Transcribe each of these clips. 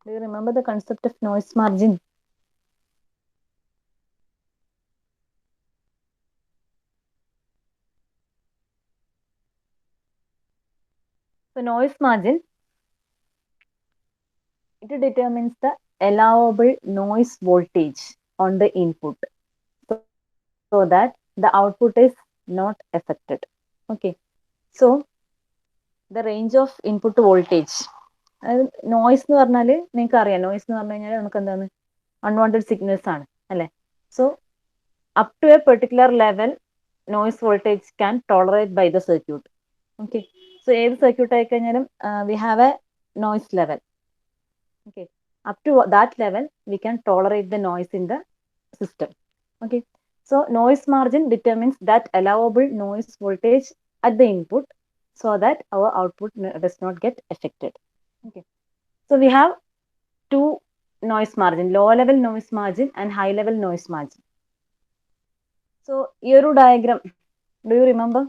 Do you remember the concept of noise margin? So noise margin, it determines the allowable noise voltage on the input so that the output is not affected. Okay. So the range of input voltage. അതായത് noise എന്ന് പറഞ്ഞാൽ നിങ്ങൾക്ക് അറിയാം, noise എന്ന് പറഞ്ഞു കഴിഞ്ഞാൽ നമുക്ക് എന്താണ് അൺവാണ്ടഡ് സിഗ്നൽസ് ആണ് അല്ലേ. So up to a particular level noise voltage can tolerate by the circuit. Okay. So ഏത് സർക്യൂട്ട് ആയി കഴിഞ്ഞാലും we have a noise level. Okay, up to that level we can tolerate the noise in the system. Okay, so noise margin determines that allowable noise voltage at the input so that our output does not get affected. Okay, so we have two noise margin, low level noise margin and high level noise margin. So here diagram, do you remember?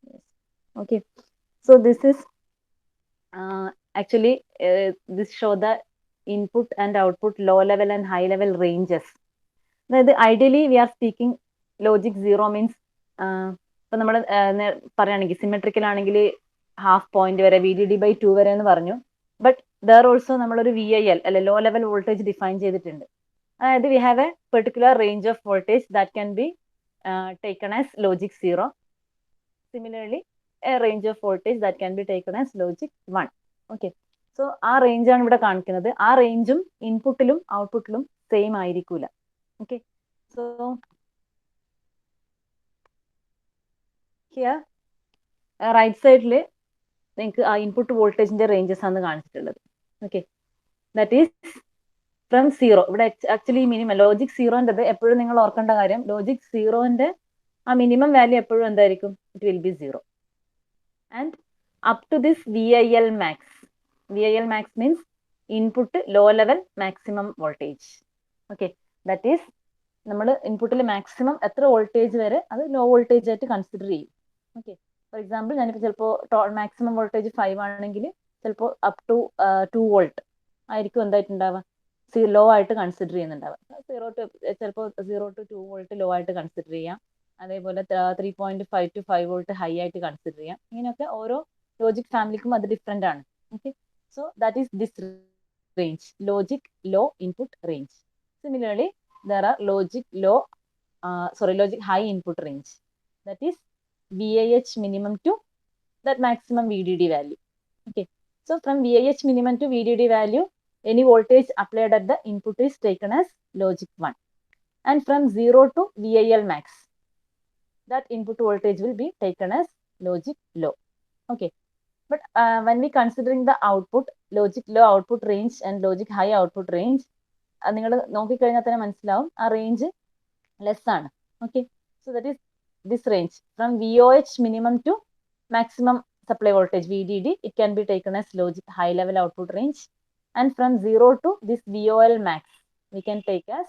Yes. Okay, so this is actually this show the input and output low level and high level ranges. അതായത് ideally we are speaking logic zero means ഇപ്പൊ നമ്മൾ പറയുകയാണെങ്കിൽ symmetrical ആണെങ്കിൽ half point വരെ VDD/2 വരെ എന്ന് പറഞ്ഞു. But there also നമ്മളൊരു VIL അല്ലെ ലോ ലെവൽ വോൾട്ടേജ് ഡിഫൈൻ ചെയ്തിട്ടുണ്ട്. അതായത് we have a particular range of voltage that can be taken as logic zero. Similarly a range of voltage that can be taken as logic 1. Okay. So ആ range ആണ് ഇവിടെ കാണിക്കുന്നത്. ആ റേഞ്ചും ഇൻപുട്ടിലും ഔട്ട്പുട്ടിലും സെയിം ആയിരിക്കൂല. Okay, so here റൈറ്റ് സൈഡിൽ നിങ്ങൾക്ക് ആ ഇൻപുട്ട് വോൾട്ടേജിന്റെ റേഞ്ചസ് ആണ് കാണിച്ചിട്ടുള്ളത്. Okay, that is from zero. ഇവിടെ ആക്ച്വലി മിനിമം ലോജിക് സീറോൻ്റെത് എപ്പോഴും നിങ്ങൾ ഓർക്കേണ്ട കാര്യം, ലോജിക് സീറോന്റെ ആ മിനിമം വാല്യൂ എപ്പോഴും എന്തായിരിക്കും? It will be zero. And up to this VIL max. VIL max means input low level maximum voltage. Okay, that is നമ്മൾ ഇൻപുട്ടിൽ മാക്സിമം എത്ര വോൾട്ടേജ് വരെ അത് ലോ വോൾട്ടേജ് ആയിട്ട് കൺസിഡർ ചെയ്യും. ഓക്കെ, ഫോർ എക്സാമ്പിൾ ഞാനിപ്പോൾ ചിലപ്പോൾ മാക്സിമം വോൾട്ടേജ് 5 ആണെങ്കിൽ ചിലപ്പോൾ അപ് ടു 2 വോൾട്ട് ആയിരിക്കും എന്തായിട്ടുണ്ടാവുക, ലോ ആയിട്ട് കൺസിഡർ ചെയ്യുന്നുണ്ടാവുക. ചിലപ്പോൾ 0 to 2 വോൾട്ട് ലോ ആയിട്ട് കൺസിഡർ ചെയ്യാം. അതേപോലെ 3.5 to 5 വോൾട്ട് ഹൈ ആയിട്ട് കൺസിഡർ ചെയ്യാം. ഇങ്ങനെയൊക്കെ ഓരോ ലോജിക് ഫാമിലിക്കും അത് ഡിഫറെൻ്റ് ആണ്. Okay, so that is this range, logic low input range. Similarly, there are logic high input range, that is VIH minimum to that maximum VDD value. Okay, so from VIH minimum to VDD value, any voltage applied at the input is taken as logic 1, and from 0 to VIL max, that input voltage will be taken as logic low. Okay, but when we considering the output, logic low output range and logic high output range, നിങ്ങൾ നോക്കിക്കഴിഞ്ഞാൽ തന്നെ മനസ്സിലാവും ആ range less ആണ്. Okay, so that is this range from VOH minimum two maximum supply voltage VDD, it can be taken as logic high level output range, and from 0 to this VOL max we can take as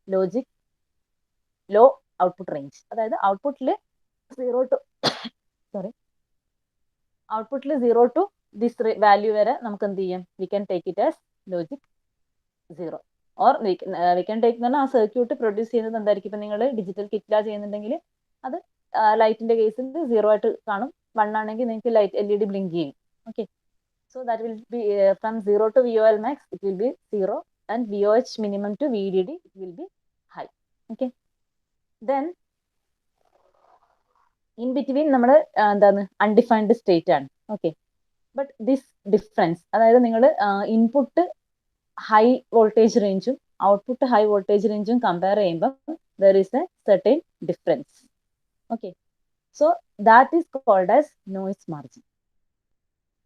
logic low output range. അതായത് ഔട്ട്പുട്ടിൽ 0 to sorry ഔട്ട്പുട്ടിൽ 0 to this value വരെ നമുക്ക് എന്ത് ചെയ്യാം? We can take it as logic zero. Or we can take എന്ന് പറഞ്ഞാൽ ആ സർക്യൂട്ട് പ്രൊഡ്യൂസ് ചെയ്യുന്നത് എന്തായിരിക്കും? ഇപ്പം നിങ്ങൾ ഡിജിറ്റൽ കിറ്റ്ല ചെയ്യുന്നുണ്ടെങ്കിൽ അത് ലൈറ്റിന്റെ കേസിൽ 0 ആയിട്ട് കാണും. 1 ആണെങ്കിൽ നിങ്ങൾക്ക് ലൈറ്റ് LED ബ്ലിങ്ക് ചെയ്യും. Okay, so that will be from 0 to VOL max it will be 0, and VOH minimum to VDD it will be high. Okay, then in between നമ്മൾ എന്താണ് അൺഡിഫൈൻഡ് സ്റ്റേറ്റ് ആണ്. ഓക്കെ, ബട്ട് ദിസ് ഡിഫറൻസ്, അതായത് നിങ്ങൾ input high voltage റേഞ്ചും output high voltage റേഞ്ചും compare ചെയ്യുമ്പോൾ there is a certain difference. Okay, so that is called as noise margin.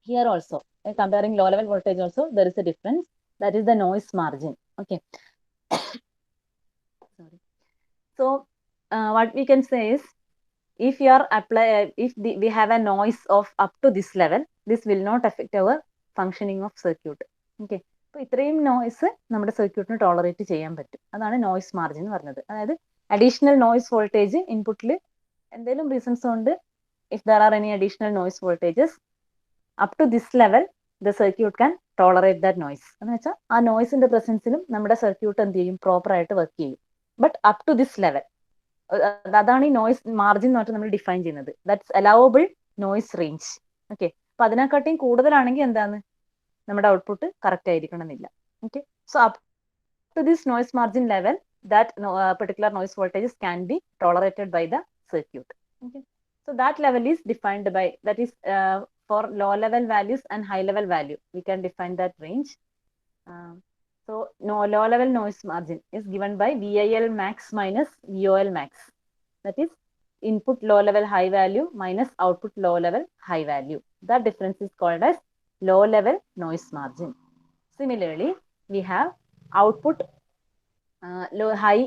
Here also, comparing low level voltage also there is a difference, that is the noise margin. Okay, sorry. So what we can say is, if you are we have a noise of up to this level, this will not affect our functioning of circuit. Okay, അപ്പോൾ ഇത്രയും noise നമ്മുടെ സർക്യൂട്ടിന് tolerate ചെയ്യാൻ പറ്റും. അതാണ് noise margin എന്ന് പറഞ്ഞത്. അതായത് additional noise voltage inputൽ എന്തെങ്കിലും reasons കൊണ്ട് if there are any additional noise voltages up to this level the circuit can tolerate that noise. എന്ന് വെച്ചാൽ ആ നോയ്സിന്റെ പ്രസൻസിലും നമ്മുടെ സർക്യൂട്ട് എന്ത് ചെയ്യും പ്രോപ്പർ ആയിട്ട് വർക്ക് ചെയ്യും. But up to this level, അതാണ് ഈ നോയ്സ് മാർജിൻ എന്ന് പറഞ്ഞാൽ നമ്മൾ ഡിഫൈൻ ചെയ്യുന്നത്. That's allowable noise range. Okay, അപ്പൊ അതിനെക്കാട്ടിയും കൂടുതലാണെങ്കിൽ എന്താണ് നമ്മുടെ ഔട്ട്പുട്ട് കറക്റ്റ് ആയിരിക്കണം എന്നില്ല. Okay, so up to this noise margin level that particular noise voltages can be tolerated by the circuit. Okay, so that level is defined by, that is for low level values and high level value we can define that range. So no low level noise margin is given by VIL max minus VOL max, that is input low level high value minus output low level high value. That difference is called as low level noise margin. Similarly, we have output low high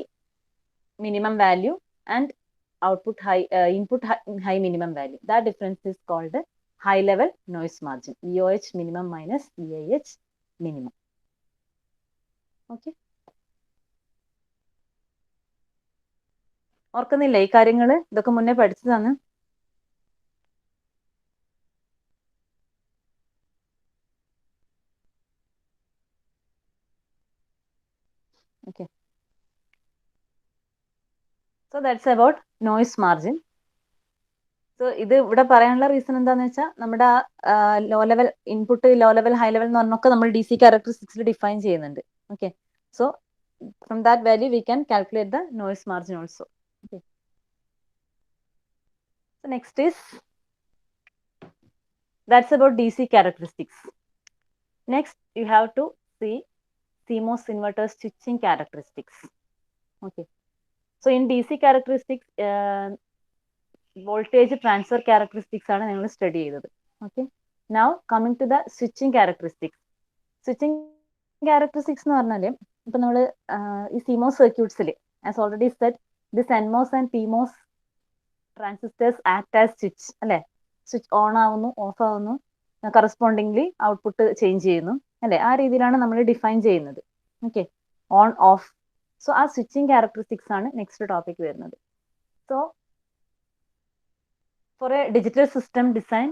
minimum value and output high input high minimum value. That difference is called high level noise margin, VOH minimum minus VIH minimum. Okay, ഓർക്കുന്നില്ല ഈ കാര്യങ്ങൾ? ഇതൊക്കെ മുന്നേ പഠിച്ചതാണ്. Okay, so that's about noise margin. So ഇത് ഇവിടെ പറയാനുള്ള reason എന്താണെന്ന് വെച്ചാൽ നമ്മുടെ low level input, low level, high level എന്ന് പറഞ്ഞൊക്കെ നമ്മൾ ഡി സി ക്യാരക്ടറിസ്റ്റിക്സിൽ ഡിഫൈൻ ചെയ്യുന്നുണ്ട്. Okay, so from that value we can calculate the noise margin also. Okay, so next is that's about DC characteristics. Next you have to see CMOS inverter switching characteristics. Okay, so in DC characteristics voltage transfer characteristics ആണ് നിങ്ങൾ study ചെയ്തത്. Okay, now coming to the switching characteristics. Switching characteristics എന്ന് പറഞ്ഞാൽ ഇപ്പൊ നമ്മൾ ഈ CMOS സർക്യൂട്ട്സിൽ as already said this NMOS and PMOS transistors act as switch അല്ലെ. സ്വിച്ച് ഓൺ ആവുന്നു, ഓഫ് ആവുന്നു, കറസ്പോണ്ടിംഗ്ലി ഔട്ട്പുട്ട് ചേഞ്ച് ചെയ്യുന്നു അല്ലെ. ആ രീതിയിലാണ് നമ്മൾ ഡിഫൈൻ ചെയ്യുന്നത്. Okay, on off. സോ ആ സ്വിച്ചിങ് ക്യാരക്ടറിസ്റ്റിക്സ് ആണ് നെക്സ്റ്റ് ടോപ്പിക് വരുന്നത്. So for a digital system design,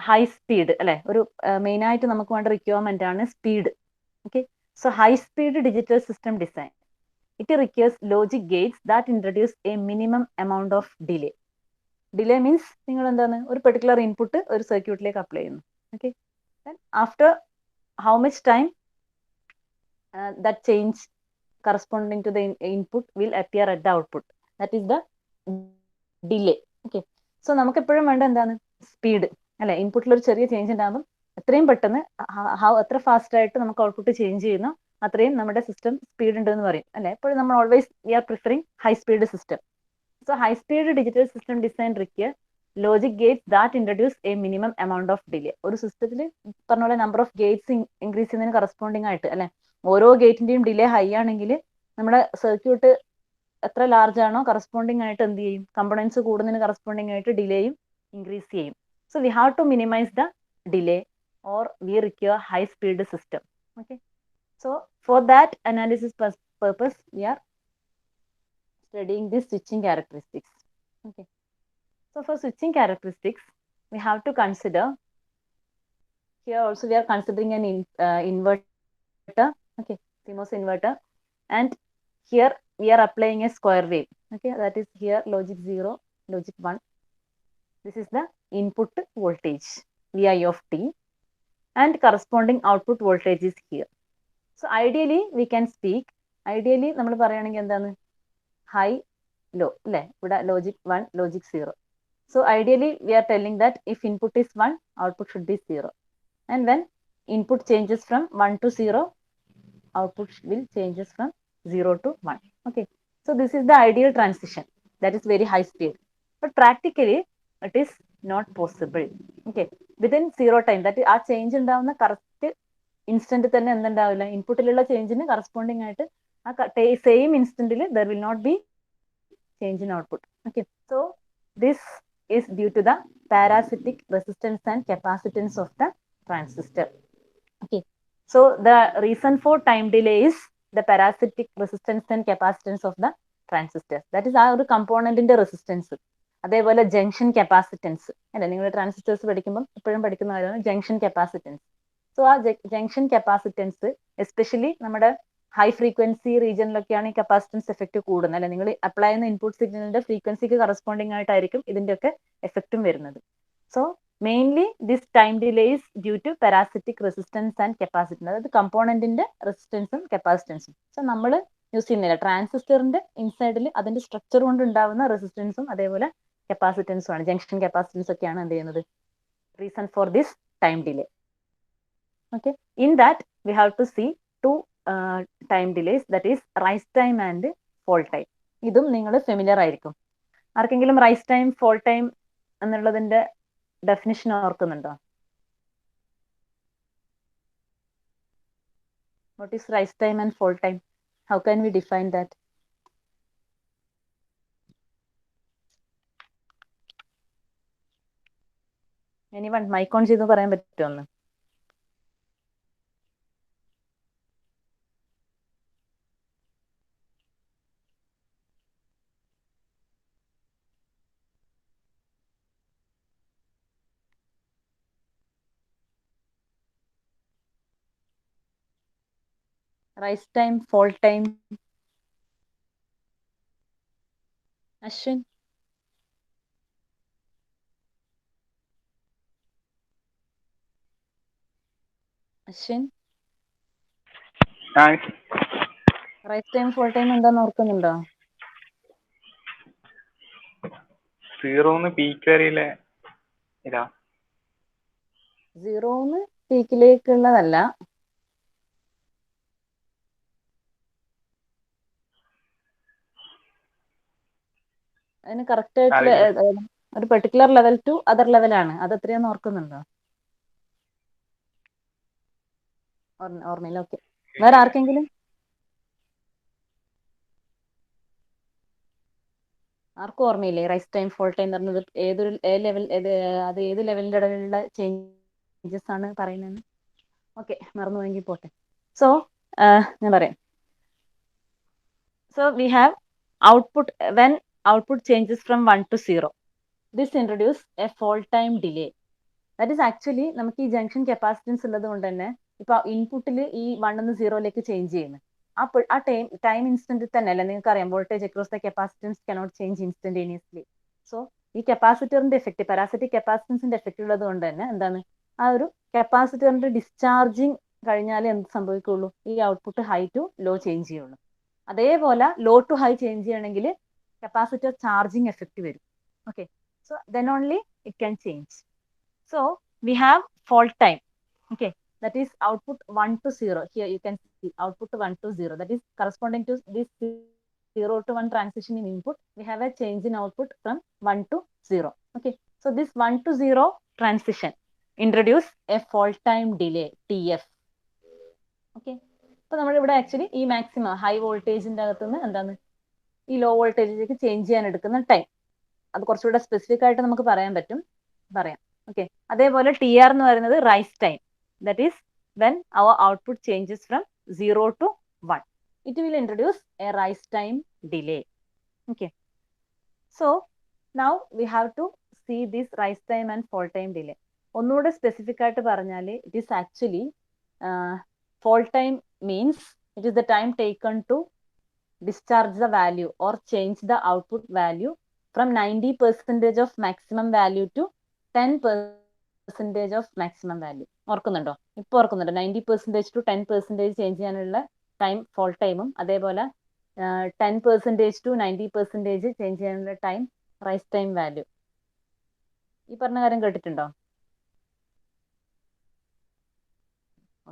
high speed അല്ലെ, ഒരു മെയിൻ ആയിട്ട് നമുക്ക് വേണ്ട റിക്വയർമെന്റ് ആണ് speed. Okay, so high speed digital system design, it requires logic gates that introduce a minimum amount of delay. Delay means നിങ്ങൾ എന്താണ് ഒരു particular input ഒരു സർക്യൂട്ടിലേക്ക് അപ്ലൈ ചെയ്യുന്നു. Okay, after how much time that change corresponding to the input will appear at the output, that is the delay. Okay, so നമുക്ക് എപ്പോഴും വേണ്ട എന്താണ് സ്പീഡ് അല്ലെ. ഇൻപുട്ടിൽ ഒരു ചെറിയ ചേഞ്ച് ഉണ്ടാകുമ്പോൾ എത്രയും പെട്ടെന്ന് എത്ര ഫാസ്റ്റ് ആയിട്ട് നമുക്ക് ഔട്ട്പുട്ട് ചേഞ്ച് ചെയ്യുന്നു അത്രയും നമ്മുടെ സിസ്റ്റം സ്പീഡ് ഉണ്ട് എന്ന് പറയും അല്ലെ. എപ്പോഴും നമ്മൾ always we are preferring high speed system. So high speed digital system design require logic gates that introduce a minimum amount of delay. ഒരു സിസ്റ്റത്തിൽ പറഞ്ഞ പോലെ നമ്പർ ഓഫ് ഗേറ്റ്സ് ഇൻക്രീസ് ചെയ്യുന്നതിന് കറസ്പോണ്ടിങ് ആയിട്ട് അല്ലെ, ഓരോ ഗേറ്റിന്റെയും ഡിലേ ഹൈ ആണെങ്കിൽ നമ്മുടെ സർക്യൂട്ട് എത്ര ലാർജ് ആണോ കറസ്പോണ്ടിങ് ആയിട്ട് എന്ത് ചെയ്യും, കമ്പോണൻസ് കൂടുന്നതിന് കറസ്പോണ്ടിങ് ആയിട്ട് ഡിലേയും ഇൻക്രീസ് ചെയ്യും. So we have to minimize the delay or we require high speed system. Okay, so for that analysis purpose we are studying these switching characteristics. Okay, so for switching characteristics we have to consider, here also we are considering an inverter. Okay, CMOS inverter, and here we are applying a square wave. Okay, that is here logic 0, logic 1. This is the input voltage Vi of t, and corresponding output voltage is here. So ideally we can speak, ideally നമ്മൾ പറയുകയാണെങ്കിൽ എന്താണ് high low അല്ലേ, ഇവിടെ logic 1 logic 0. So ideally we are telling that if input is 1 output should be 0, and when input changes from 1 to 0 output will changes from 0 to 1. Okay, so this is the ideal transition, that is very high speed, but practically it is not possible. Okay, within 0 time, that is ആ change ഉണ്ടാവുന്ന correct instant തന്നെ എന്തുണ്ടാവില്ല, ഇൻപുട്ടിലുള്ള ചേഞ്ചിന് corresponding ആയിട്ട് ആ same ഇൻസ്റ്റന്റിൽ there will not be change in output. Okay, so this is due to the parasitic resistance and capacitance of the transistor. Okay, so the reason for time delay is the parasitic resistance and capacitance of the transistors. That is ആ ഒരു കമ്പോണന്റിന്റെ resistance. അതേപോലെ junction capacitance അല്ലെ, നിങ്ങൾ transistors പഠിക്കുമ്പോൾ എപ്പോഴും പഠിക്കുന്ന കാര്യമാണ് junction capacitance. So ആ ജംഗ്ഷൻ കപ്പാസിറ്റൻസ് എസ്പെഷ്യലി നമ്മുടെ ഹൈ ഫ്രീക്വൻസി റീജിയനിലൊക്കെയാണ് ഈ കപ്പാസിറ്റൻസ് എഫക്റ്റ് കൂടുന്നത് അല്ലെ. നിങ്ങൾ അപ്ലൈ ചെയ്യുന്ന ഇൻപുട്ട് സിഗ്നലിന്റെ ഫ്രീക്വൻസിക്ക് കറസ്പോണ്ടിങ് ആയിട്ടായിരിക്കും ഇതിന്റെയൊക്കെ എഫക്റ്റും വരുന്നത്. So mainly this time delay is due to parasitic resistance and capacitance, അതായത് കമ്പോണന്റിന്റെ റെസിസ്റ്റൻസും കപ്പാസിറ്റൻസും. സോ നമ്മൾ യൂസ് ചെയ്യുന്നില്ല ട്രാൻസിസ്റ്ററിന്റെ ഇൻസൈഡിൽ അതിന്റെ സ്ട്രക്ചർ കൊണ്ട് ഉണ്ടാവുന്ന റെസിസ്റ്റൻസും അതേപോലെ കപ്പാസിറ്റൻസും ആണ്, ജംഗ്ഷൻ കപ്പാസിറ്റൻസ് ഒക്കെയാണ് എന്ത് ചെയ്യുന്നത് reason for this time delay. Okay, in that we have to see two time delays, that is rise time and fall time. ഇതും നിങ്ങൾ ഫെമിലിയർ ആയിരിക്കും. ആർക്കെങ്കിലും റൈസ് ടൈം ഫോൾ ടൈം എന്നുള്ളതിന്റെ ഡെഫിനിഷൻ ഓർക്കുന്നുണ്ടോ? What is rise time and fall time? How can we define that? Anyone mic on ചെയ്ത് പറയാൻ പറ്റുമോ ഒന്ന്? Rise time fall time. Ashwin? Ashwin rise time fall time എന്താന്ന് ഓർക്കുന്നുണ്ടോ? സീറോന്ന് പീക്ക് വരെയില്ലേ ഇതാ? സീറോന്ന് പീക്കിലേക്കുള്ളതല്ല, അതിന് കറക്റ്റ് ആയിട്ടുള്ള ഒരു പെർട്ടിക്കുലർ ലെവൽ ടു അതർ ലെവലാണ്. അത് എത്രയാന്ന് ഓർക്കുന്നുണ്ടോ? ഓർമ്മയില്ല. ഓക്കെ, വേറെ ആർക്കെങ്കിലും? ആർക്കും ഓർമ്മയില്ലേ റൈസ് ടൈം ഫോൾ ടൈം എന്ന് പറഞ്ഞത് ഏതൊരു ലെവൽ, അത് ഏത് ലെവലിന്റെ ഇടയിലുള്ള ചേഞ്ചസ് ആണ് പറയുന്നത്? ഓക്കെ, മറന്നുപോയെങ്കിൽ പോട്ടെ. സോ ഞാൻ പറയാം. So we have output when output changes from 1 to 0. This introduce a fall time delay. That is actually നമുക്ക് ഈ ജംഗ്ഷൻ കപ്പാസിറ്റൻസ് ഉള്ളത് കൊണ്ട് തന്നെ ഇപ്പൊ ഇൻപുട്ടിൽ ഈ 1 നിന്ന് 0 ചേഞ്ച് ചെയ്യുന്നത് ആ ടൈം ഇൻസ്റ്റന്റിൽ തന്നെ അല്ല. നിങ്ങൾക്ക് അറിയാം voltage across the capacitance cannot change instantaneously. So ഈ കപ്പാസിറ്ററിന്റെ എഫക്ട്, പാരാസിറ്റിക് കപ്പാസിറ്റൻസിന്റെ എഫക്ട് ഉള്ളത് കൊണ്ട് തന്നെ എന്താണ് ആ ഒരു കപ്പാസിറ്ററിന്റെ ഡിസ്ചാർജിങ് കഴിഞ്ഞാലേ എന്ത് സംഭവിക്കുള്ളൂ, ഈ output high to low change ചെയ്യുള്ളൂ. അതേപോലെ ലോ ടു ഹൈ ചേഞ്ച് ചെയ്യണമെങ്കിൽ കപ്പാസിറ്റർ ചാർജിങ് എഫക്ട് വരും. Okay, so then only it can change. So we have fault time. Okay, that is output 1 to 0. Here you can see output 1 to 0. That is corresponding to this 0 to 1 transition in input. We have a change in output from 1 to 0. Okay, so this 1 to 0 transition introduce a fault time delay, TF. Okay, അപ്പോൾ നമ്മളിവിടെ actually ഈ maximum high വോൾട്ടേജിന്റെ അകത്തുനിന്ന് എന്താണ് ഈ law വോൾട്ടേജിലേക്ക് change ചെയ്യാൻ എടുക്കുന്ന time, അത് കുറച്ചുകൂടെ സ്പെസിഫിക് ആയിട്ട് നമുക്ക് പറയാൻ പറ്റും, പറയാം. ഓക്കെ, അതേപോലെ ടി ആർ എന്ന് പറയുന്നത് rise time. That is when our output changes from 0 to 1. It will introduce a rise time delay. Okay, so now we have to see this rise time and fall time delay. ഒന്നുകൂടെ specific ആയിട്ട് പറഞ്ഞാൽ it is actually fall time means it is the time taken to discharge the value or change the output value from 90% of maximum value to 10% of maximum value. ഓർക്കുന്നുണ്ടോ? ഇപ്പൊ ഓർക്കുന്നുണ്ടോ? 90% to 10% change ചെയ്യാനുള്ള time fall ടൈമും അതേപോലെ 10% to 90% change ചെയ്യാനുള്ള time rice time value. ഈ പറഞ്ഞ കാര്യം കേട്ടിട്ടുണ്ടോ?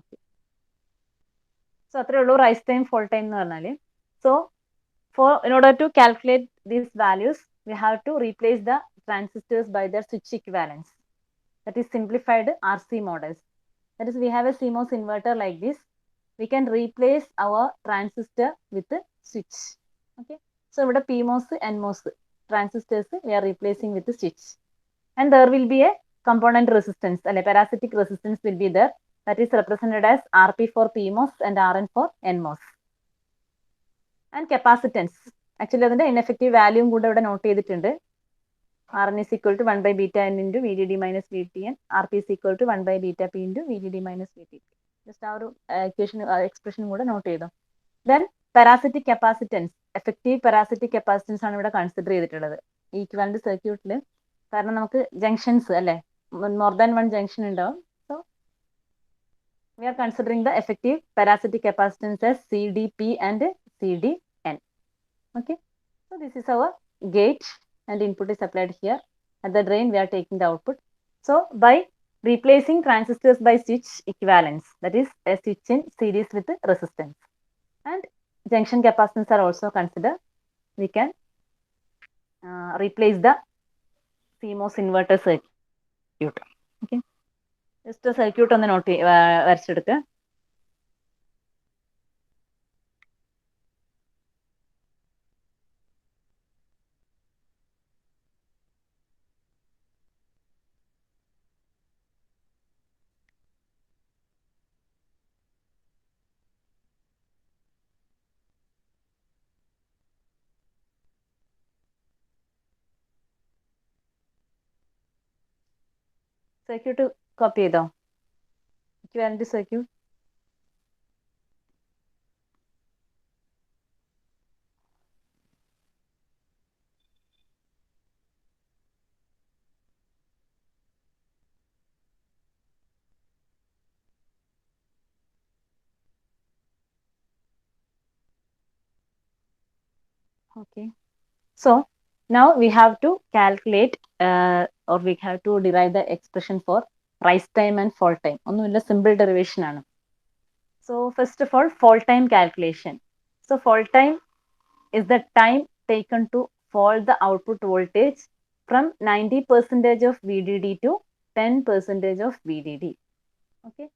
ഓക്കെ, സോ അത്രേ ഉള്ളൂ റൈസ് ടൈം ഫോൾ ടൈം എന്ന് പറഞ്ഞാല്. So in order to calculate these values, we have to replace the transistors by their switch equivalents. That is simplified RC models. That is, we have a CMOS inverter like this. We can replace our transistor with the switch. Okay, so ഇവിടെ PMOS, NMOS transistors we are replacing with the switch, and there will be a component resistance, a parasitic resistance will be there. That is represented as RP for PMOS and RN for NMOS. And capacitance actually അതിന്റെ ineffective വാല്യൂം കൂടെ ഇവിടെ not ചെയ്തിട്ടുണ്ട്. Rn is equal to 1 by beta n into VDD minus VTN. Rp is equal to 1 by beta p into VDD minus VTP. Just ആ ഒരു expression കൂടെ not ചെയ്തോ. Then parasitic capacitance, effective parasitic capacitance ആണ് ഇവിടെ consider ചെയ്തിട്ടുള്ളത് equivalent സർക്യൂട്ടിൽ. കാരണം നമുക്ക് ജംഗ്ഷൻസ് അല്ലെ, മോർ ദാൻ വൺ ജംഗ്ഷൻ ഉണ്ടാവും. So we are considering the effective parasitic capacitance as CDP and CDN. Okay, so this is our gate and input is applied here. At the drain we are taking the output. So by replacing transistors by switch equivalents, that is a switch in series with resistance, and junction capacitance are also considered, we can replace the CMOS inverter circuit. Okay, just a circuit on the note വരച്ചെടുക്കുക. Circuit copy ചെയ്തോ? Equivalent circuit. Okay, so now we have to calculate or we have to derive the expression for rise time and fall time. ഒന്നുമില്ല, simple derivation ആണ്. So first of all, fall time calculation. So fall time is the time taken to fall the output voltage from 90% of VDD to 10% of VDD. Okay,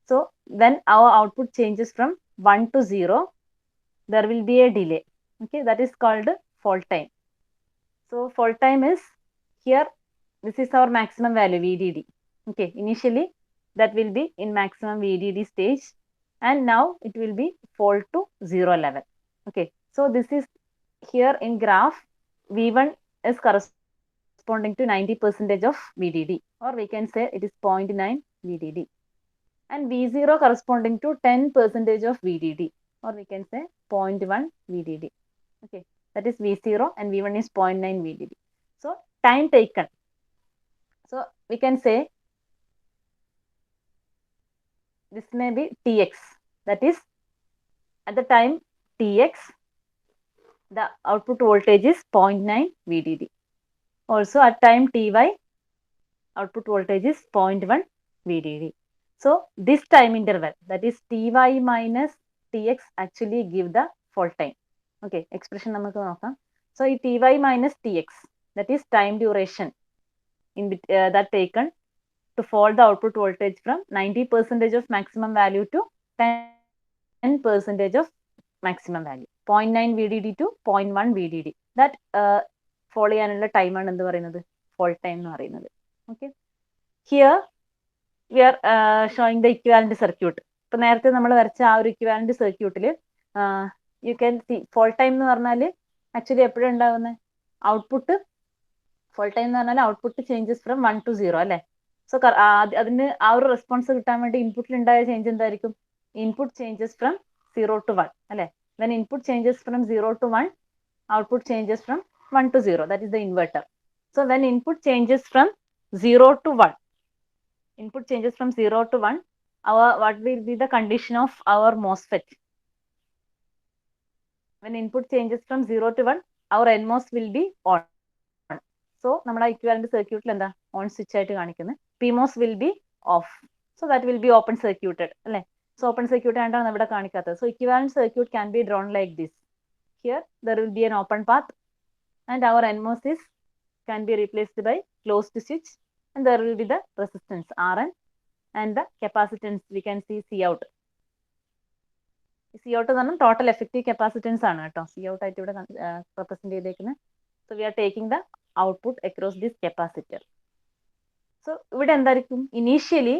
so when our output changes from 1 to 0, there will be a delay. Okay, that is called fall time. So fall time is here, this is our maximum value VDD. Okay, initially that will be in maximum VDD stage, and now it will be fall to 0 level. Okay, so this is here in graph, V1 is corresponding to 90% of VDD, or we can say it is 0.9 VDD, and V0 corresponding to 10% of VDD, or we can say 0.1 VDD. Okay, that is V0 and V1 is 0.9 VDD. So time taken, so we can say this may be Tx, that is at the time Tx the output voltage is 0.9 VDD. Also at time Ty output voltage is 0.1 VDD. So this time interval, that is Ty minus Tx, actually give the fall time. Okay, expression നമുക്ക് നോക്കാം. So ഈ Ty minus Tx, that is time duration in that taken to fall the output voltage from 90% of maximum value to 10% of maximum value. 0.9 VDD to 0.1 VDD. That fall ചെയ്യാനുള്ള time ആണ് എന്ത് പറയുന്നത്, fall time എന്ന് പറയുന്നത്. Okay, here we are showing the equivalent circuit. ഇപ്പൊ നേരത്തെ നമ്മൾ വരച്ച ആ ഒരു equivalent സർക്യൂട്ടിൽ you can see fall time എന്ന് പറഞ്ഞാൽ ആക്ച്വലി എപ്പോഴും ഉണ്ടാകുന്നത് ഔട്ട്പുട്ട്, fall time എന്ന് പറഞ്ഞാൽ ഔട്ട്പുട്ട് ചേഞ്ചസ് ഫ്രം 1 to 0 അല്ലെ. സോ അതിന് ആ ഒരു റെസ്പോൺസ് കിട്ടാൻ വേണ്ടി ഇൻപുട്ടിൽ ഉണ്ടായ ചേഞ്ച് എന്തായിരിക്കും, ഇൻപുട്ട് ചേഞ്ചസ് ഫ്രം 0 to 1 അല്ലെ. when input changes from 0 to 1, output changes from 1 to 0, that is the inverter. So when input changes from 0 to 1, input changes from 0 to 1, what will be the condition of our MOSFET? When input changes from 0 to 1, our NMOS will be on. So നമ്മുടെ equivalent circuit എന്താ on switch ആയിട്ട് കാണിക്കുന്നത്, PMOS will be off. So that will be open circuited അല്ലെ. So open circuit ആയിട്ടാണ് ഇവിടെ കാണിക്കാത്തത്. So equivalent circuit can be drawn like this. Here there will be an open path and our NMOS can be replaced by closed switch, and there will be the resistance Rn and the capacitance we can see Cout. Cout എന്ന് പറഞ്ഞാൽ total effective capacitance ആണ് കേട്ടോ, Cout ആയിട്ട് ഇവിടെ represent ചെയ്തേക്കുന്നത്. So we are taking the output across this capacitor. So ഇവിടെ എന്തായിരിക്കും, initially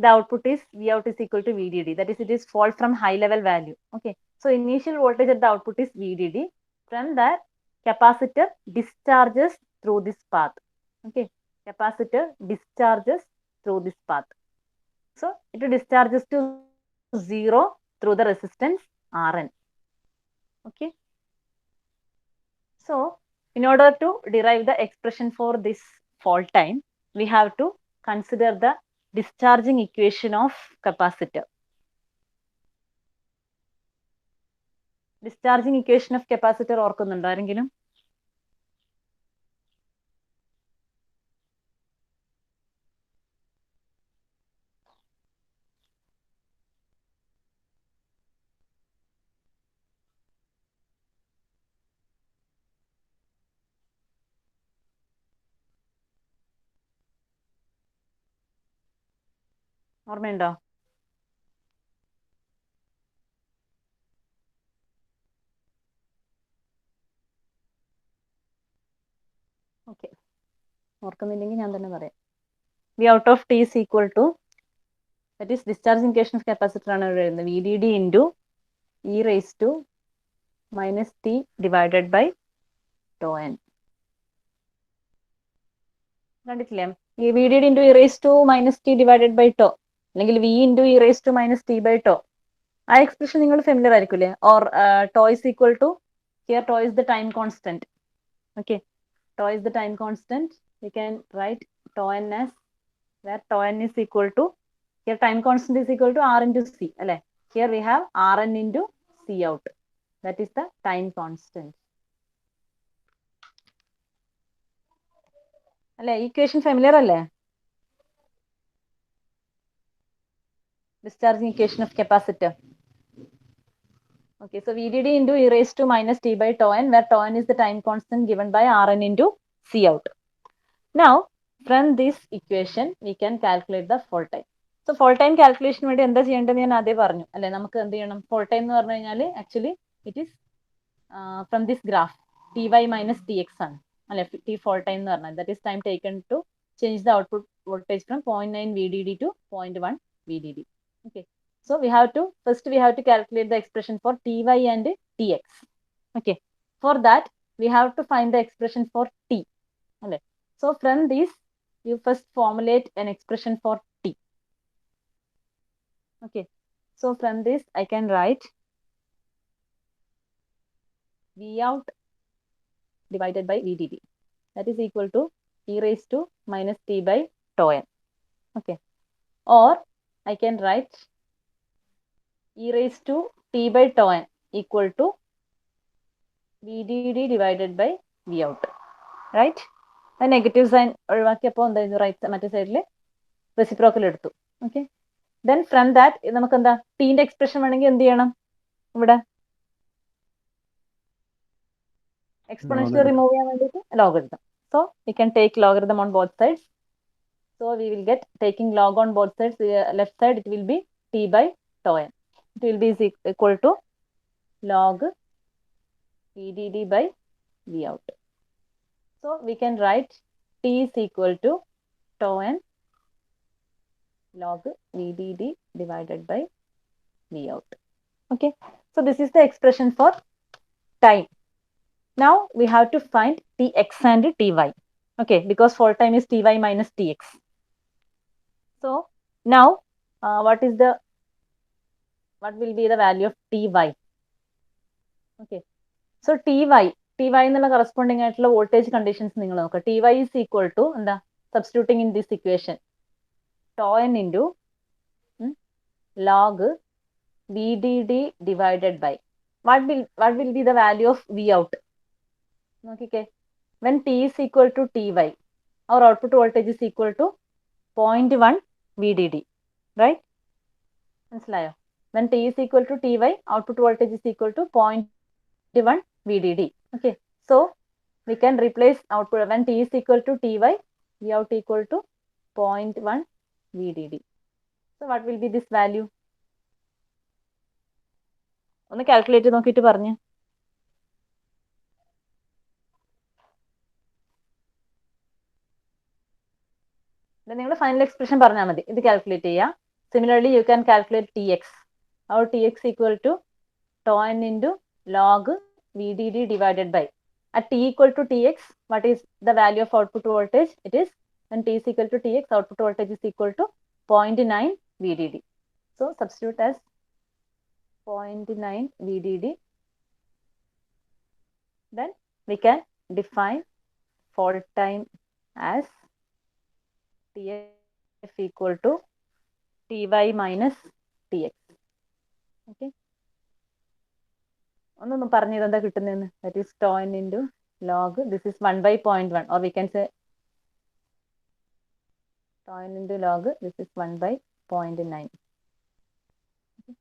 the output is Vout is equal to VDD, that is it is fall from high level value. Okay, so initial voltage at the output is VDD, From that, capacitor discharges through this path. Okay, capacitor discharges through this path. So it discharges to 0 through the resistance Rn. Okay. So in order to derive the expression for this fault time, we have to consider the discharging equation of capacitor. Discharging equation of capacitor ഓർക്കുന്നുണ്ടോ ആരെങ്കിലും? ഓർമ്മയുണ്ടോ? Okay, ഓർക്കുന്നില്ലെങ്കിൽ ഞാൻ തന്നെ പറയാം. V out of T is equal to, that is discharging equation of capacitor ആണ് ഇവിടെ എഴുതുന്നത്, VDD into e raised to minus t divided by tau n. കണ്ടിട്ടില്ലേ? ഈ VDD into e raised to minus t divided by tau അല്ലെങ്കിൽ v into e raised to minus t by tau, ആ expression നിങ്ങൾ familiar ആയിരിക്കില്ലേ? Or tau is equal to, here tau is the time constant. Okay, tau is the time constant. We can write tau n as, where tau n is equal to, here time constant is equal to r into c, അല്ലെ? Here we have Rn into c out. That is the time constant. അല്ലെ? Equation familiar അല്ലേ? Discharging equation of capacitor. Okay, so VDD into e raised to minus t by tau n, where tau n is the time constant given by Rn into c out. Now, from this equation, we can calculate the fault time. So, fault time calculation വേണ്ടി എന്താ ചെയ്യേണ്ടതെന്ന് ഞാൻ ആദ്യം പറഞ്ഞു അല്ലെ? നമുക്ക് എന്ത് ചെയ്യണം? Fault time എന്ന് പറഞ്ഞു കഴിഞ്ഞാൽ actually it is from this graph ty minus tx ആണ് അല്ലെ? T fault time എന്ന് പറഞ്ഞാൽ that is time taken to change the output voltage from 0.9 VDD to 0.1 VDD. Okay, so we have to calculate the expression for ty and tx. Okay, for that we have to find the expression for t. Okay, so from this you first formulate an expression for t. Okay, so from this I can write v out divided by VDD, that is equal to e raised to minus t by tau n. Okay, or I can write e raised to t by tau n equal to VDD divided by v out, right? ആ negative sign ഒഴിവാക്കിയപ്പോൾ എന്തായിരുന്നു? Right മറ്റേ സൈഡിൽ reciprocal എടുത്തു. Okay, then from that നമുക്ക് എന്താ ടീന്റെ expression വേണമെങ്കിൽ എന്ത് ചെയ്യണം? ഇവിടെ എക്സ്പോണൻഷ്യൽ റിമൂവ് ചെയ്യാൻ വേണ്ടിയിട്ട് logarithm. So we can take logarithm on both sides. So we will get taking log on both sides. Left side it will B t by tau n. It will be equal to log VDD by v out. So we can write t is equal to tau n log VDD divided by v out. Okay, so this is the expression for time. Now we have to find tx and ty. Okay, because fault time is ty minus tx. So now what will be the value of ty? Okay, so ty എന്നുള്ള corresponding ആയിട്ടുള്ള voltage conditions നിങ്ങൾ നോക്കുക. ty is equal to എന്താ? Substituting in this equation, tau n into log VDD divided by, what will be the value of v out? Okay, when t is equal to ty, our output voltage is equal to 0.1 VDD, right? മനസ്സിലായോ? When t is equal to ty, output voltage is equal to 0.1 VDD. Okay, so we can replace output when t is equal to ty, v out equal to 0.1 VDD. So what will be this value? ഒന്ന് calculate ചെയ്ത് നോക്കിയിട്ട് പറഞ്ഞു. നിങ്ങൾ final expression പറഞ്ഞാൽ മതി, ഇത് calculate ചെയ്യുക. Similarly you can calculate tx. Our tx equal to tau n into log VDD divided by, at t equal to Tx, what is the value of output voltage? It is, when t is equal to Tx, output voltage is equal to 0.9 VDD. So substitute as 0.9 VDD. Then we can define fault time as TF equal to Ty minus Tx. Okay. ഒന്നൊന്ന് പറഞ്ഞു ഇതെന്താ കിട്ടുന്നതെന്ന്. That is tau n into log. This is 1 by 0.1, or we can say tau n into log. This is 1 by 0.9. Okay.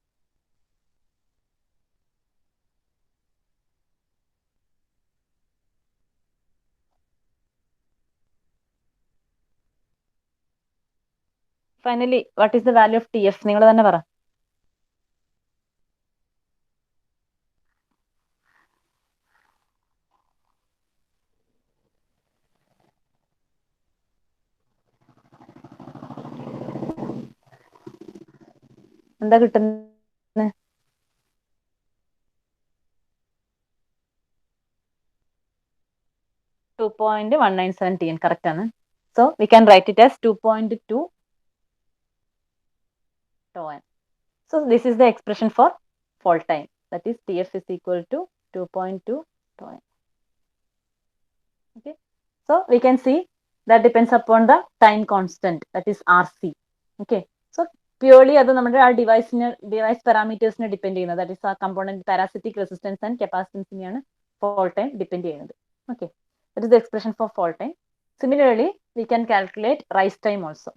Finally, what is the value of TF? നിങ്ങൾ തന്നെ പറ. എന്താ കിട്ടുന്നത്? 2.197 TN, correct ആണ്. So we can write it as 2.2 tau n. So this is the expression for fault time. That is TF is equal to 2.2 tau n. Okay. So we can see that depends upon the time constant, that is RC. Okay. So purely അത് നമ്മുടെ ആ device പാരാമീറ്റേഴ്സിനെ depend ചെയ്യുന്നത്, that is ആ component parasitic resistance and കപ്പാസിറ്റൻസിനെയാണ് fault time depend ചെയ്യുന്നത്. Okay. That is the expression for fault time. Similarly, we can calculate rise time also.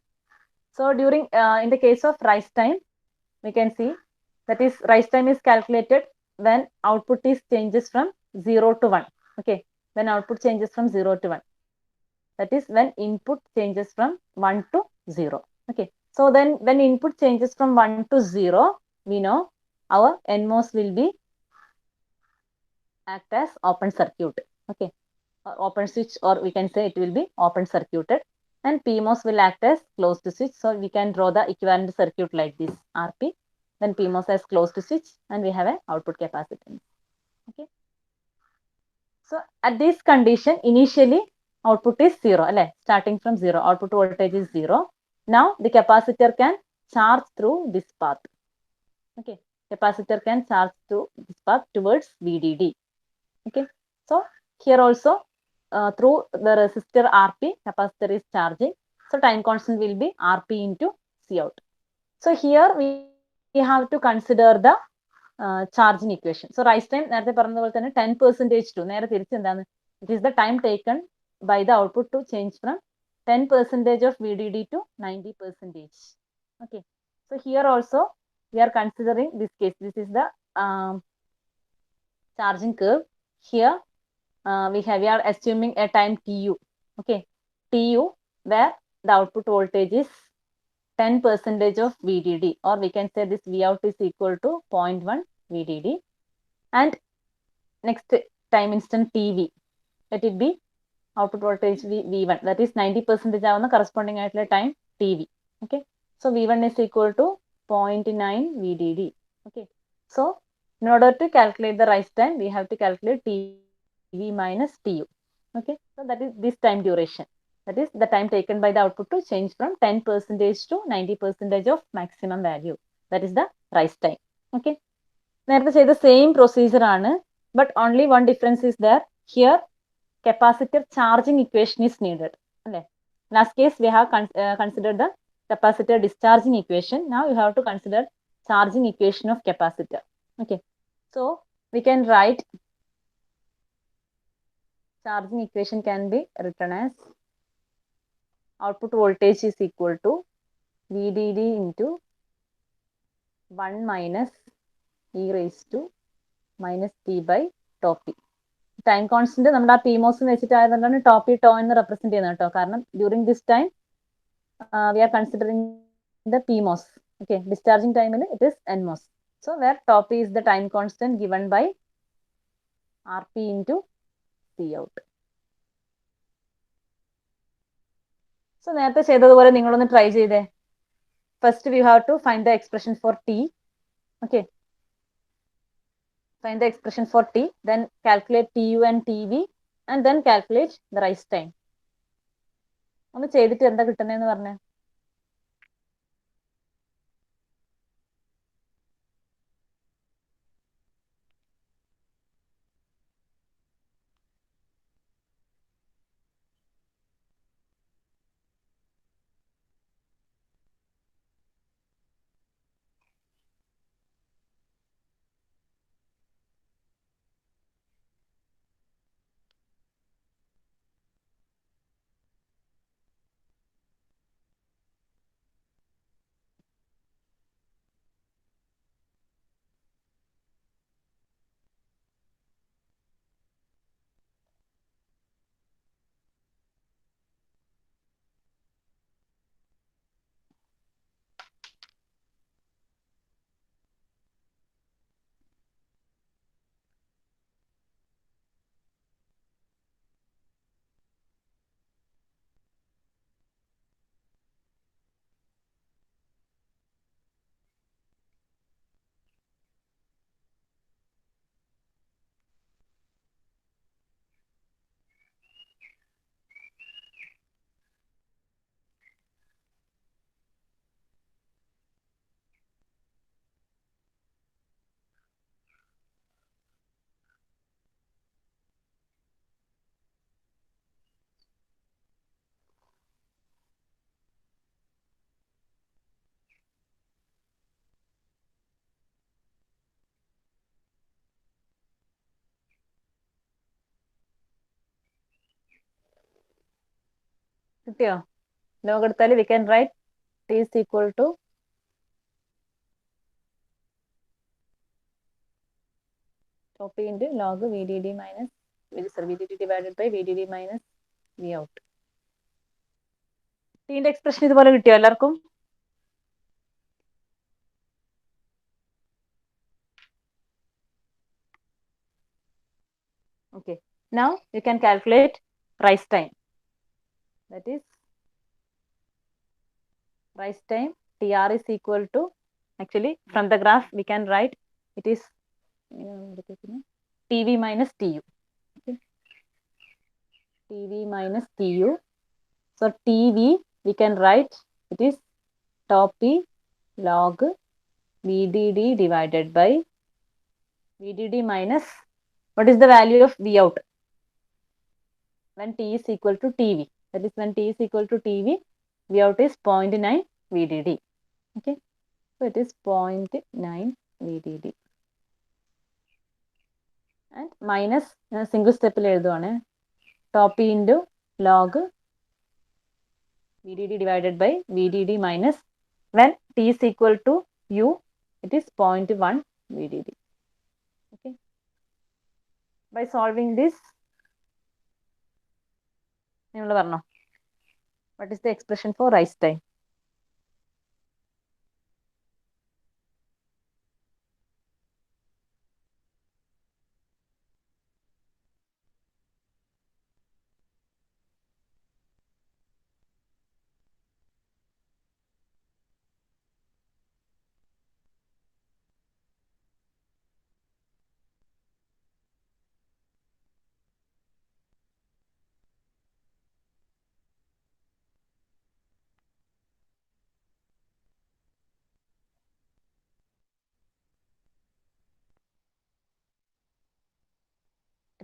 So during in the case of rise time, we can see that is rise time is calculated when output is changes from 0 to 1. Okay. When output changes from 0 to 1. That is when input changes from 1 to 0. Okay. So then when input changes from 1 to 0, we know our NMOS will be act as open circuit. Okay. Or open switch, or we can say it will be open circuited, and PMOS will act as closed switch. So we can draw the equivalent circuit like this, RP. Then PMOS has closed switch, and we have an output capacitance. Okay. So at this condition, initially output is 0, starting from 0, output voltage is 0. Now the capacitor can charge through this path. Okay, capacitor can charge through this path towards VDD. Okay, so here also through the resistor RP, capacitor is charging. So time constant will be RP into Cout. So here we have to consider the charging equation. So rise time, നേരത്തെ പറഞ്ഞ പോലെ തന്നെ 10% to, നേരെ തിരിച്ച് എന്താണ്, it is the time taken by the output to change from 10% of VDD to 90%. Okay. So here also we are considering this case. This is the charging curve. Here we are assuming a time TU. Okay. TU where the output voltage is 10% of VDD, or we can say this Vout is equal to 0.1 VDD. And next time instant TV, let it be output voltage V1, that is 90% ആവുന്ന corresponding ആയിട്ടുള്ള time TV. Okay. So V1 is equal to 0.9 VDD. Okay. So in order to calculate the rise time, we have to calculate TV minus TU. Okay. So that is this time duration. That is the time taken by the output to change from 10% to 90% of maximum value. That is the rise time. Okay. നേരത്തെ ചെയ്ത same procedure ആണ്, but only one difference is there. Here capacitor charging equation is needed. Okay. Last case we have considered the capacitor discharging equation. Now you have to consider charging equation of capacitor. Okay. So we can write charging equation can be written as output voltage is equal to VDD into 1 minus e raised to minus t by tau p. Time constant നമ്മുടെ ആ PMOS വെച്ചിട്ടായതുകൊണ്ടാണ് tau p tau എന്ന് represent ചെയ്യുന്നത് കേട്ടോ. കാരണം during this time we are considering the PMOS. Okay, discharging ടൈമിൽ it is NMOS. So where tau p is the time constant given by RP into Cout. So നേരത്തെ ചെയ്തതുപോലെ നിങ്ങളൊന്ന് try ചെയ്തേ. First we have to find the expression for T. Okay, Find the expression for t, then calculate tu and tv, and then calculate the rise time. ഒന്ന് ചെയ്തിട്ട് എന്താ കിട്ടുന്നതെന്ന് പറഞ്ഞേ. കിട്ടിയോ? ലോഗ് എടുത്താൽ we can write t is equal to top into log vdd minus vdd divided by vdd minus v out. t ന്റെ expression ഇതുപോലെ കിട്ടിയോ എല്ലാവർക്കും? Okay, now you can calculate rise time. That is rise time tr is equal to, actually from the graph we can write it is tv minus tu. Okay. tv minus tu. So tv we can write it is top p log vdd divided by vdd minus what is the value of v out when t is equal to tv. That is when t is equal to tv, v out is 0.9 vdd. Okay, so it is 0.9 vdd and minus single step എഴുതുവാണ് top into log vdd divided by vdd minus when t is equal to u, it is 0.1 vdd. Okay, by solving this നിങ്ങൾ പറഞ്ഞോ what is the expression for rise time?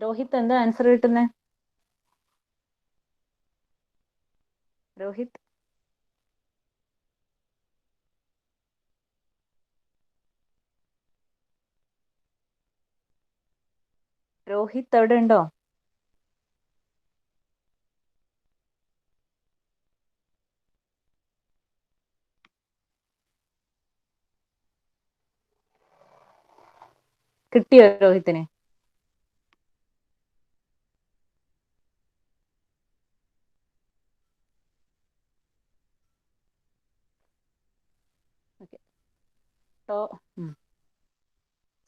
Rohit എന്താ answer കിട്ടുന്നേ? Rohit Rohit അവിടെ ഉണ്ടോ? കിട്ടിയോ രോഹിത്തിന്?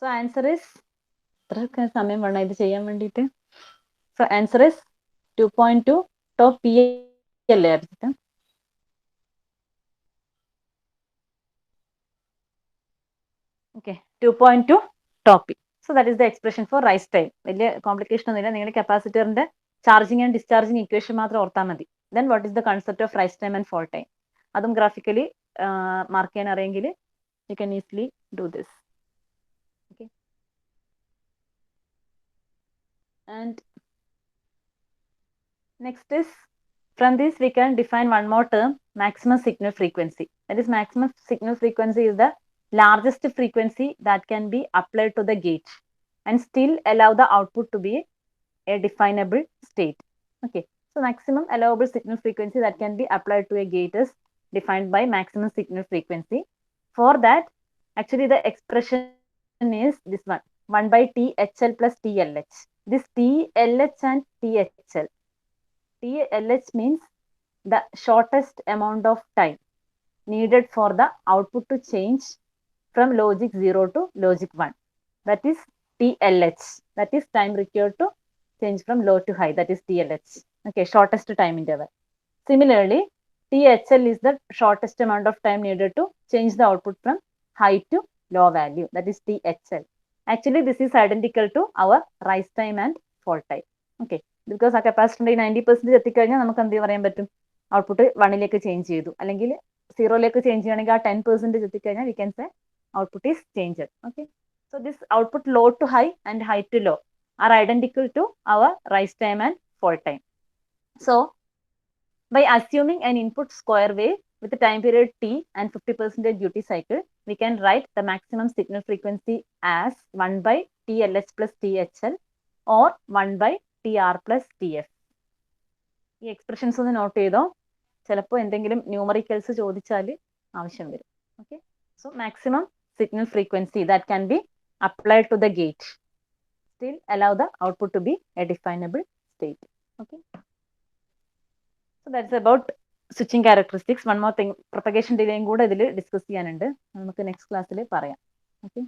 So answer is, ഇത്ര സമയം വേണം ഇത് ചെയ്യാൻ വേണ്ടിയിട്ട്. So answer is 2.2 tau p അല്ലേ Arjitha? Okay, 2.2 tau p. So that is the expression for rise time. വലിയ കോംപ്ലിക്കേഷൻ ഒന്നുമില്ല. നിങ്ങളുടെ കപ്പാസിറ്ററിന്റെ ചാർജിങ് ആൻഡ് ഡിസ്ചാർജിങ് ഇക്വേഷൻ മാത്രം ഓർത്താൽ മതി. Then what is the concept of rise time and fall time? അതും graphically mark ചെയ്യാൻ അറിയെങ്കിൽ you can easily do this. Okay. And next is, from this we can define one more term, maximum signal frequency. That is, maximum signal frequency is the largest frequency that can be applied to the gate and still allow the output to be a definable state. Okay, so maximum allowable signal frequency that can be applied to a gate is defined by maximum signal frequency. For that, actually the expression is this one, 1 by THL plus TLH. This TLH and THL. TLH means the shortest amount of time needed for the output to change from logic 0 to logic 1. That is TLH. That is time required to change from low to high. That is TLH. Okay, shortest time interval. Similarly, THL is the shortest amount of time needed to change the output from high to low value. That is THL. Actually, this is identical to our rise time and fall time. Okay, because ആ കപ്പാസിറ്ററിന്റെ 90% എത്തിക്കഴിഞ്ഞാൽ നമുക്ക് എന്ത് പറയാൻ പറ്റും? Output 1ലേക്ക് change ചെയ്തു, അല്ലെങ്കിൽ 0ലേക്ക് change ചെയ്യണമെങ്കിൽ ആ 10% എത്തിക്കഴിഞ്ഞാൽ we can say output is changed. Okay, so this output low to high and high to low are identical to our rise time and fall time. So by assuming an input square wave with a time period t and 50% duty cycle, we can write the maximum signal frequency as 1 by TLH plus THL or 1 by TR plus TF. ഈ expressions ഒന്ന് note ചെയ്തോ, ചിലപ്പോൾ എന്തെങ്കിലും numericals ചോദിച്ചാൽ ആവശ്യം വരും. Okay, so maximum signal frequency that can be applied to the gate still allow the output to be a definable state. Okay, so that's about switching characteristics. One more thing, propagation delay കൂടെ ഇതിൽ discuss ചെയ്യാനുണ്ട്, നമുക്ക് next ക്ലാസ്സിൽ പറയാം. Okay.